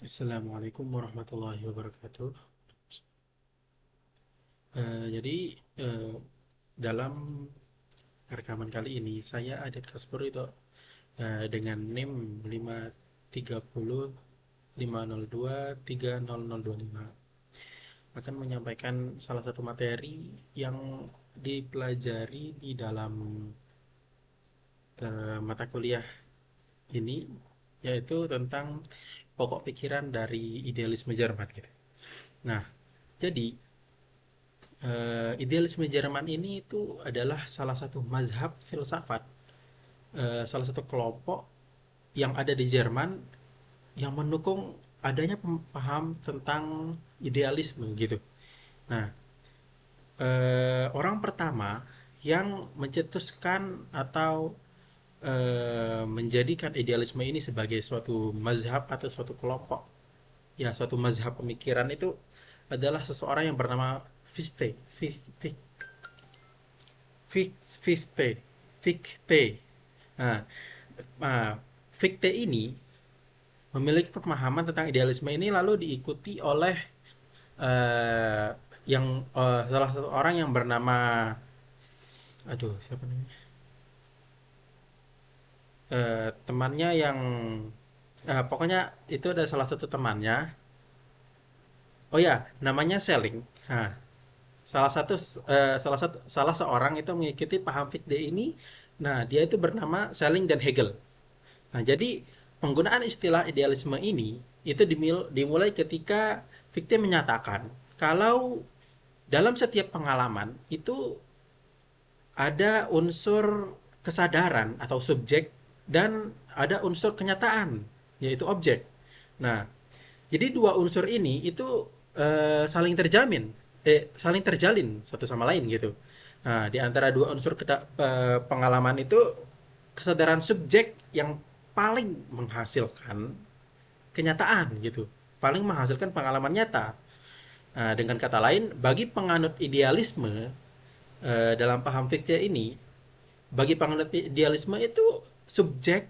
Assalamualaikum warahmatullahi wabarakatuh. Jadi eh, dalam rekaman kali ini saya Adit Kasper itu dengan NIM 530 502 30025 akan menyampaikan salah satu materi yang dipelajari di dalam mata kuliah ini, yaitu tentang pokok pikiran dari idealisme Jerman gitu. Nah, jadi idealisme Jerman ini itu adalah salah satu mazhab filsafat, salah satu kelompok yang ada di Jerman yang mendukung adanya paham tentang idealisme gitu. Nah, orang pertama yang mencetuskan atau menjadikan idealisme ini sebagai suatu mazhab atau suatu kelompok, ya suatu mazhab pemikiran itu adalah seseorang yang bernama Fichte. Fichte. Fichte. Nah, nah, Fichte ini memiliki pemahaman tentang idealisme ini lalu diikuti oleh eh, salah satu orang yang bernama, aduh siapa namanya, temannya yang pokoknya itu ada salah satu temannya. Oh ya, namanya Selling. Nah, salah seorang itu mengikuti paham Fichte ini. Nah, dia itu bernama Selling dan Hegel. Nah, jadi penggunaan istilah idealisme ini itu dimulai ketika Fichte menyatakan kalau dalam setiap pengalaman itu ada unsur kesadaran atau subjek dan ada unsur kenyataan yaitu objek. Nah, jadi dua unsur ini itu saling terjalin satu sama lain gitu. Nah, di antara dua unsur pengalaman itu kesadaran subjek yang paling menghasilkan kenyataan gitu, paling menghasilkan pengalaman nyata. Nah, dengan kata lain, bagi penganut idealisme dalam paham Fichte ini, bagi penganut idealisme itu subjek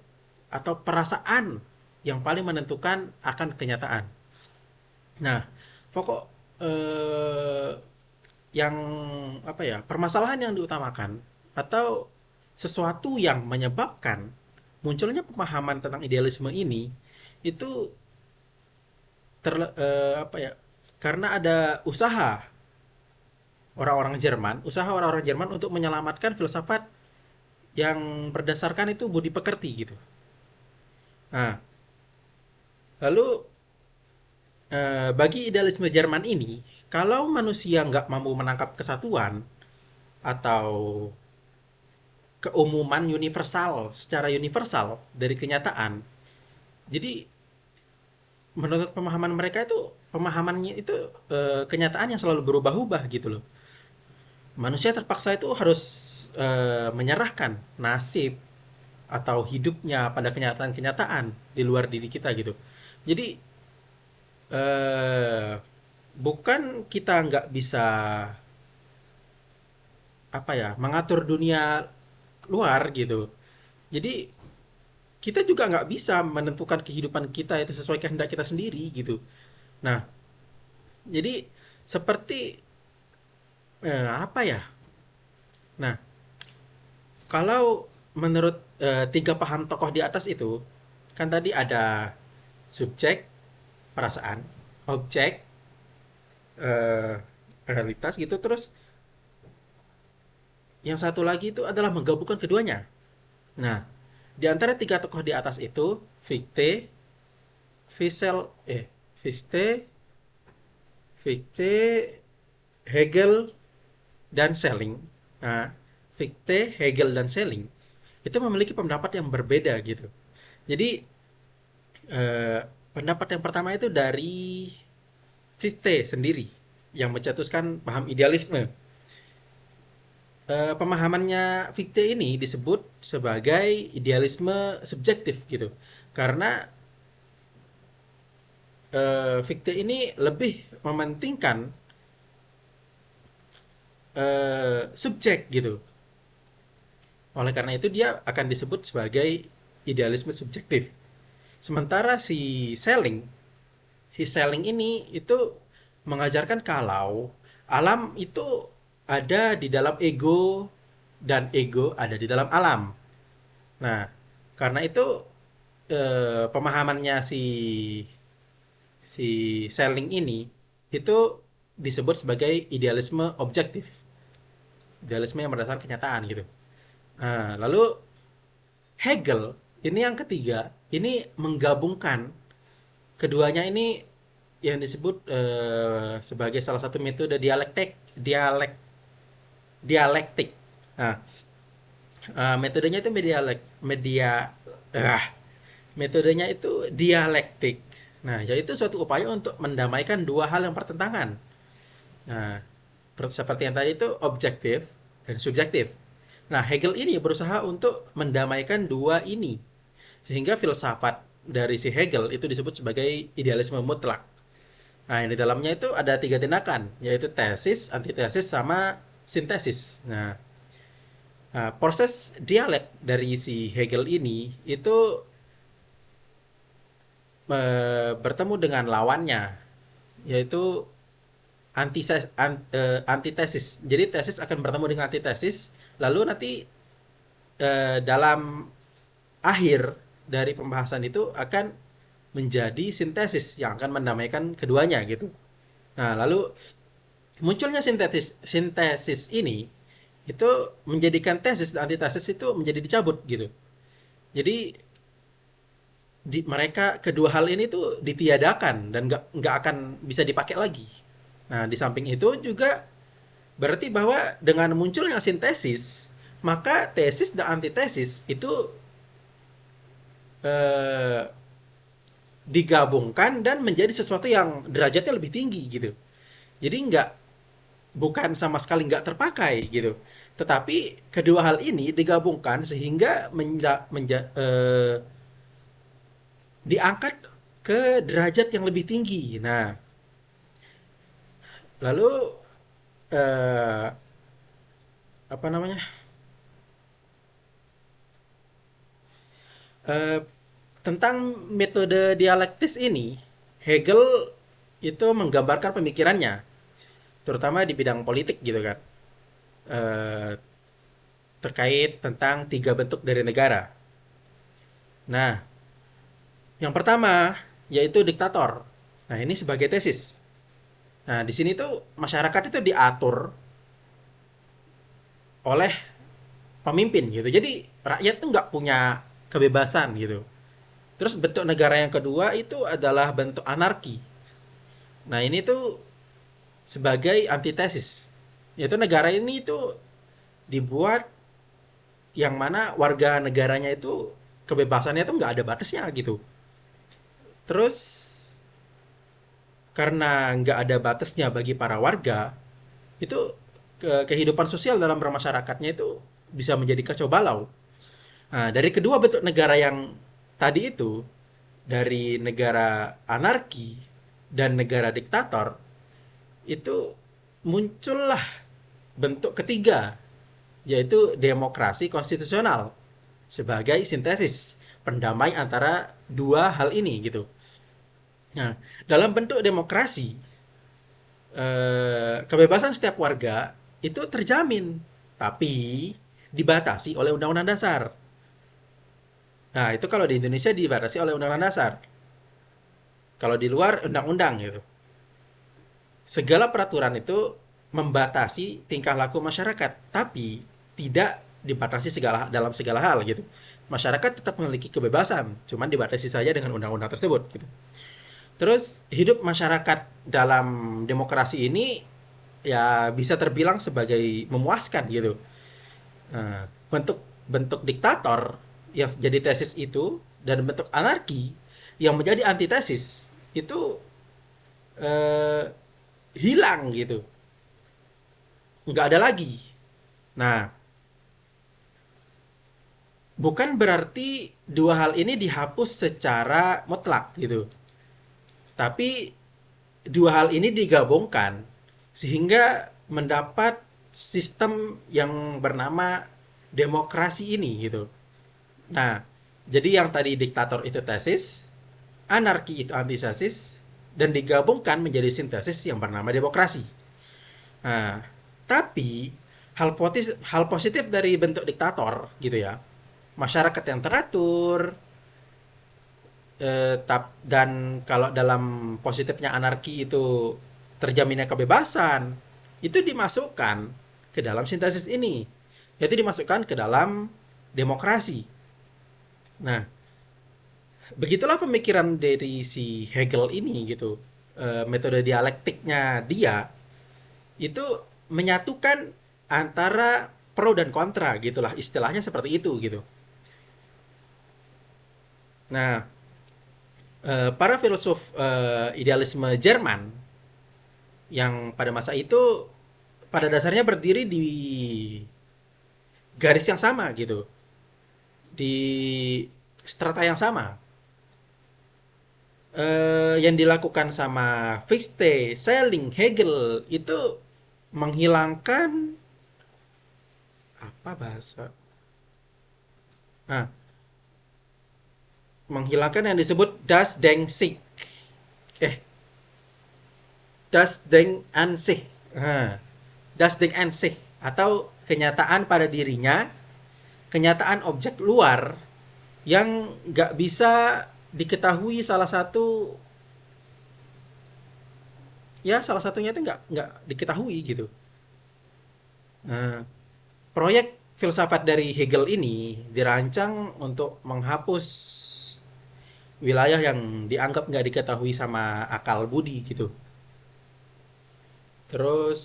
atau perasaan yang paling menentukan akan kenyataan. Nah, pokok eh, yang apa ya, permasalahan yang diutamakan atau sesuatu yang menyebabkan munculnya pemahaman tentang idealisme ini itu apa ya, karena ada usaha orang-orang Jerman untuk menyelamatkan filsafat yang berdasarkan itu budi pekerti gitu. Nah, lalu bagi idealisme Jerman ini, kalau manusia nggak mampu menangkap kesatuan atau keumuman universal secara universal dari kenyataan, jadi menurut pemahaman mereka itu, pemahamannya itu kenyataan yang selalu berubah-ubah gitu loh. Manusia terpaksa itu harus menyerahkan nasib atau hidupnya pada kenyataan-kenyataan di luar diri kita gitu. Jadi eh, bukan kita nggak bisa apa ya, mengatur dunia luar gitu. Jadi kita juga nggak bisa menentukan kehidupan kita itu sesuai kehendak kita sendiri gitu. Nah, jadi seperti apa ya? Nah, kalau menurut tiga paham tokoh di atas itu, kan tadi ada subjek, perasaan, objek, eh, realitas gitu. Terus yang satu lagi itu adalah menggabungkan keduanya. Nah, di antara tiga tokoh di atas itu, Fichte, Fischel, Fichte, Fichte, Hegel, dan Schelling. Nah, Fichte, Hegel, dan Schelling itu memiliki pendapat yang berbeda gitu. Jadi pendapat yang pertama itu dari Fichte sendiri yang mencetuskan paham idealisme. Pemahamannya Fichte ini disebut sebagai idealisme subjektif gitu. Karena Fichte ini lebih mementingkan subjek gitu. Oleh karena itu dia akan disebut sebagai idealisme subjektif. Sementara si Schelling si Schelling ini itu mengajarkan kalau alam itu ada di dalam ego dan ego ada di dalam alam. Nah, karena itu pemahamannya si Schelling ini itu disebut sebagai idealisme objektif, idealisme yang berdasarkan kenyataan gitu. Nah, lalu Hegel ini yang ketiga, ini menggabungkan keduanya ini yang disebut sebagai salah satu metode dialektik. Nah, metodenya itu ah, metodenya itu dialektik. Nah, yaitu suatu upaya untuk mendamaikan dua hal yang bertentangan. Nah, seperti yang tadi itu objektif dan subjektif. Nah, Hegel ini berusaha untuk mendamaikan dua ini. Sehingga filsafat dari si Hegel itu disebut sebagai idealisme mutlak. Nah, di dalamnya itu ada tiga tindakan, yaitu tesis, antitesis, sama sintesis. Nah, proses dialek dari si Hegel ini itu bertemu dengan lawannya, yaitu antitesis. Jadi tesis akan bertemu dengan antitesis, lalu nanti dalam akhir dari pembahasan itu akan menjadi sintesis yang akan mendamaikan keduanya gitu. Nah, lalu munculnya sintesis ini itu menjadikan tesis dan antitesis itu menjadi dicabut gitu. Jadi mereka kedua hal ini tuh ditiadakan dan nggak akan bisa dipakai lagi. Nah, di samping itu juga berarti bahwa dengan munculnya sintesis, maka tesis dan antitesis itu eh, digabungkan dan menjadi sesuatu yang derajatnya lebih tinggi gitu. Jadi bukan sama sekali nggak terpakai gitu. Tetapi kedua hal ini digabungkan sehingga diangkat ke derajat yang lebih tinggi. Nah, lalu eh, apa namanya? Eh, tentang metode dialektis ini, Hegel itu menggambarkan pemikirannya, terutama di bidang politik gitu kan, eh, terkait tentang tiga bentuk dari negara. Nah, yang pertama yaitu diktator. Nah, ini sebagai tesis. Nah, di sini tuh masyarakat itu diatur oleh pemimpin gitu. Jadi rakyat tuh nggak punya kebebasan gitu. Terus bentuk negara yang kedua itu adalah bentuk anarki. Nah, ini tuh sebagai antitesis. Yaitu negara ini tuh dibuat yang mana warga negaranya itu kebebasannya tuh nggak ada batasnya gitu. Terus karena nggak ada batasnya bagi para warga, itu kehidupan sosial dalam bermasyarakatnya itu bisa menjadi kacau balau. Nah, dari kedua bentuk negara yang tadi itu, dari negara anarki dan negara diktator, itu muncullah bentuk ketiga, yaitu demokrasi konstitusional sebagai sintesis pendamai antara dua hal ini gitu. Nah, dalam bentuk demokrasi, kebebasan setiap warga itu terjamin, tapi dibatasi oleh Undang-Undang Dasar. Nah, itu kalau di Indonesia dibatasi oleh Undang-Undang Dasar. Kalau di luar undang-undang gitu. Segala peraturan itu membatasi tingkah laku masyarakat, tapi tidak dibatasi dalam segala hal gitu. Masyarakat tetap memiliki kebebasan, cuman dibatasi saja dengan undang-undang tersebut gitu. Terus hidup masyarakat dalam demokrasi ini ya bisa terbilang sebagai memuaskan gitu. Bentuk bentuk diktator yang jadi tesis itu dan bentuk anarki yang menjadi antitesis itu eh, hilang gitu, nggak ada lagi. Nah, bukan berarti dua hal ini dihapus secara mutlak gitu, tapi dua hal ini digabungkan sehingga mendapat sistem yang bernama demokrasi ini gitu. Nah, jadi yang tadi diktator itu tesis, anarki itu antitesis, dan digabungkan menjadi sintesis yang bernama demokrasi. Nah, tapi hal positif dari bentuk diktator gitu ya, masyarakat yang teratur, dan kalau dalam positifnya anarki itu terjaminnya kebebasan, itu dimasukkan ke dalam sintesis ini, yaitu dimasukkan ke dalam demokrasi. Nah, begitulah pemikiran dari si Hegel ini gitu. Metode dialektiknya dia itu menyatukan antara pro dan kontra gitulah, istilahnya seperti itu gitu. Nah, para filsuf idealisme Jerman yang pada masa itu pada dasarnya berdiri di garis yang sama gitu, di strata yang sama. Yang dilakukan sama Fichte, Schelling, Hegel itu menghilangkan apa bahasa? Nah, menghilangkan yang disebut das Denken sich. Eh, das Denken an sich. Nah, das Denken an sich atau kenyataan pada dirinya, kenyataan objek luar yang nggak bisa diketahui salah satunya itu nggak diketahui gitu. Nah, proyek filsafat dari Hegel ini dirancang untuk menghapus wilayah yang dianggap nggak diketahui sama akal budi gitu. Terus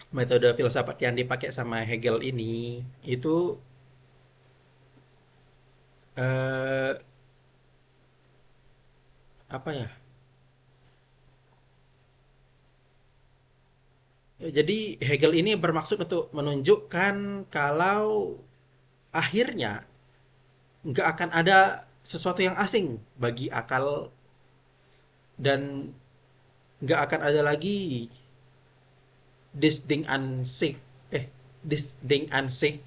metode filsafat yang dipakai sama Hegel ini itu eh, apa ya? Jadi Hegel ini bermaksud untuk menunjukkan kalau akhirnya nggak akan ada sesuatu yang asing bagi akal, dan nggak akan ada lagi disding ansih disding ansih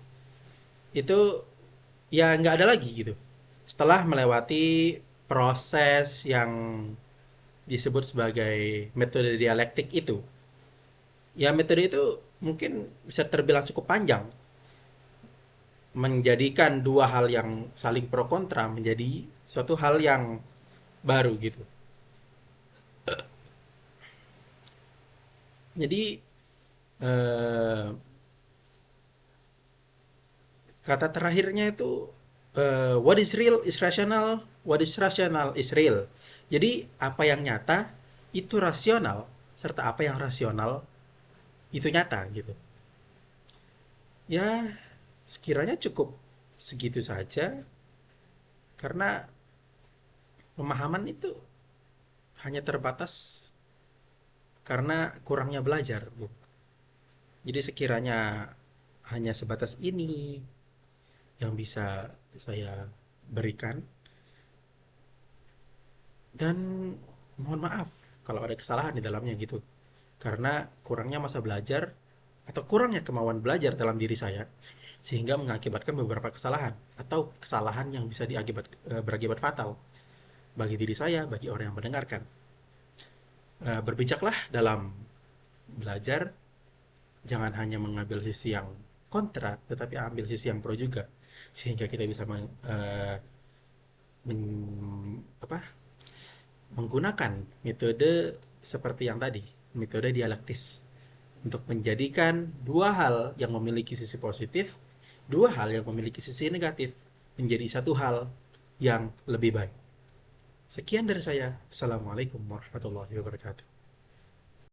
itu ya nggak ada lagi gitu setelah melewati proses yang disebut sebagai metode dialektik itu. Ya metode itu mungkin bisa terbilang cukup panjang, menjadikan dua hal yang saling pro kontra menjadi suatu hal yang baru gitu. Jadi eh, kata terakhirnya itu what is real is rational, what is rational is real. Jadi apa yang nyata itu rasional, serta apa yang rasional itu nyata gitu. Ya, sekiranya cukup segitu saja karena pemahaman itu hanya terbatas karena kurangnya belajar, Bu. Jadi sekiranya hanya sebatas ini yang bisa saya berikan, dan mohon maaf kalau ada kesalahan di dalamnya gitu. Karena kurangnya masa belajar atau kurangnya kemauan belajar dalam diri saya sehingga mengakibatkan beberapa kesalahan atau kesalahan yang bisa berakibat fatal bagi diri saya, bagi orang yang mendengarkan. Berbijaklah dalam belajar, jangan hanya mengambil sisi yang kontra, tetapi ambil sisi yang pro juga, sehingga kita bisa apa, menggunakan metode seperti yang tadi, metode dialektis, untuk menjadikan dua hal yang memiliki sisi positif, dua hal yang memiliki sisi negatif, menjadi satu hal yang lebih baik. Sekian dari saya. Assalamualaikum warahmatullahi wabarakatuh.